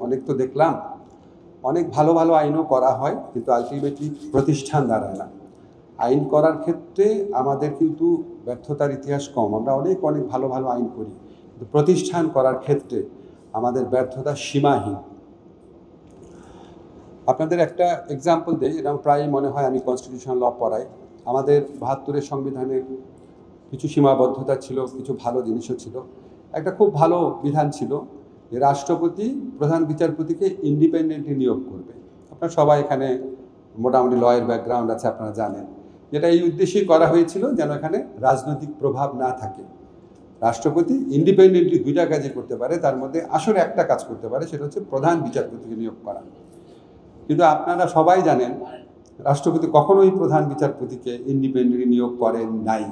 অনেক তো দেখলাম, অনেক ভালো ভালো আইনও করা হয়, কিন্তু আলটিমেটলি প্রতিষ্ঠান দাঁড়ায় না। আইন করার ক্ষেত্রে আমাদের কিন্তু ব্যর্থতার ইতিহাস কম। আমরা অনেক অনেক ভালো ভালো আইন করি, কিন্তু প্রতিষ্ঠান করার ক্ষেত্রে আমাদের ব্যর্থতা সীমাহীন। আপনাদের একটা এক্সাম্পল দিই, এরকম প্রায়ই মনে হয় আমি কনস্টিটিউশনাল ল পড়াই। আমাদের ৭২-এর সংবিধানে কিছু সীমাবদ্ধতা ছিল, কিছু ভালো জিনিসও ছিল। একটা খুব ভালো বিধান ছিল যে রাষ্ট্রপতি প্রধান বিচারপতিকে ইন্ডিপেন্ডেন্টলি নিয়োগ করবে। আপনারা সবাই এখানে মোটামুটি লয়ের ব্যাকগ্রাউন্ড আছে, আপনারা জানেন। যেটা এই উদ্দেশ্যেই করা হয়েছিল যেন এখানে রাজনৈতিক প্রভাব না থাকে। রাষ্ট্রপতি ইন্ডিপেন্ডেন্টলি দুইটা কাজই করতে পারে, তার মধ্যে আসলে একটা কাজ করতে পারে, সেটা হচ্ছে প্রধান বিচারপতিকে নিয়োগ করা। কিন্তু আপনারা সবাই জানেন রাষ্ট্রপতি কখনোই প্রধান বিচারপতিকে ইন্ডিপেন্ডেন্টলি নিয়োগ করেন নাই।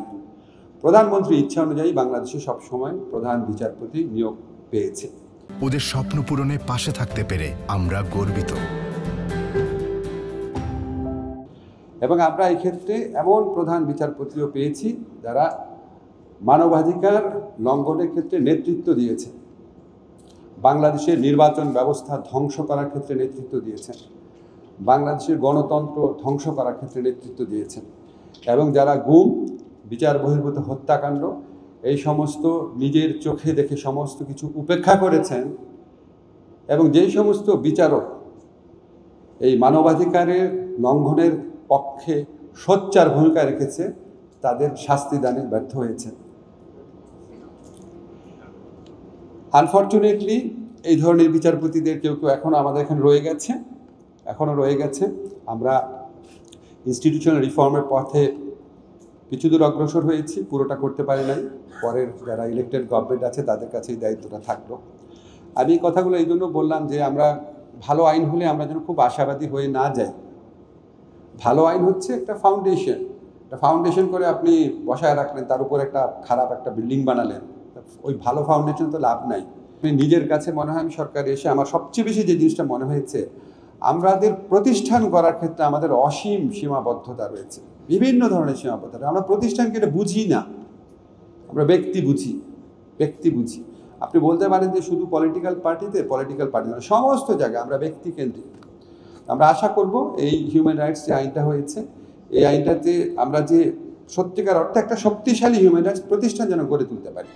প্রধানমন্ত্রী ইচ্ছা অনুযায়ী বাংলাদেশে সবসময় প্রধান বিচারপতি নিয়োগ পেয়েছে। ওদের স্বপ্ন পূরণে পাশে থাকতে পেরে আমরা গর্বিত। এবং আমরা এই ক্ষেত্রে এমন প্রধান বিচারপতিও পেয়েছি যারা মানবাধিকার লঙ্ঘনের ক্ষেত্রে নেতৃত্ব দিয়েছে, বাংলাদেশের নির্বাচন ব্যবস্থা ধ্বংস করার ক্ষেত্রে নেতৃত্ব দিয়েছেন, বাংলাদেশের গণতন্ত্র ধ্বংস করার ক্ষেত্রে নেতৃত্ব দিয়েছেন, এবং যারা গুম, বিচার বহির্ভূত হত্যাকাণ্ড, এই সমস্ত নিজের চোখে দেখে সমস্ত কিছু উপেক্ষা করেছেন, এবং যেই সমস্ত বিচারক এই মানবাধিকারের লঙ্ঘনের পক্ষে সোচ্চার ভূমিকা রেখেছে তাদের শাস্তি দানে ব্যর্থ হয়েছে। আনফর্চুনেটলি এই ধরনের বিচারপতিদের কেউ কেউ এখনও আমাদের এখানে রয়ে গেছে। আমরা ইনস্টিটিউশনাল রিফর্মের পথে কিছু দূর অগ্রসর হয়েছি, পুরোটা করতে পারি নাই। পরের যারা ইলেক্টেড গভর্নমেন্ট আছে তাদের কাছে এই দায়িত্বটা থাকলো। আমি এই কথাগুলো এই জন্য বললাম যে আমরা ভালো আইন হলে আমরা যেন খুব আশাবাদী হয়ে না যাই। ভালো আইন হচ্ছে একটা ফাউন্ডেশন করে আপনি বসায় রাখলেন, তার উপর একটা খারাপ একটা বিল্ডিং বানালেন, ওই ভালো ফাউন্ডেশন তো লাভ নাই। নিজের কাছে মনে হয় আমি সরকারে এসে আমার সবচেয়ে বেশি যে জিনিসটা মনে হয়েছে, আমাদের প্রতিষ্ঠান করার ক্ষেত্রে আমাদের অসীম সীমাবদ্ধতা রয়েছে, বিভিন্ন ধরনের সীমাবদ্ধতা। আমরা প্রতিষ্ঠানকে এটা বুঝি না, আমরা ব্যক্তি বুঝি। আপনি বলতে পারেন যে শুধু পলিটিক্যাল পার্টি না, সমস্ত জায়গায় আমরা ব্যক্তি কেন্দ্রিক। আমরা আশা করব এই হিউম্যান রাইটস যে আইনটা হয়েছে, এই আইনটাতে আমরা যে সত্যিকার অর্থে একটা শক্তিশালী হিউম্যান রাইটস প্রতিষ্ঠান যেন গড়ে তুলতে পারি।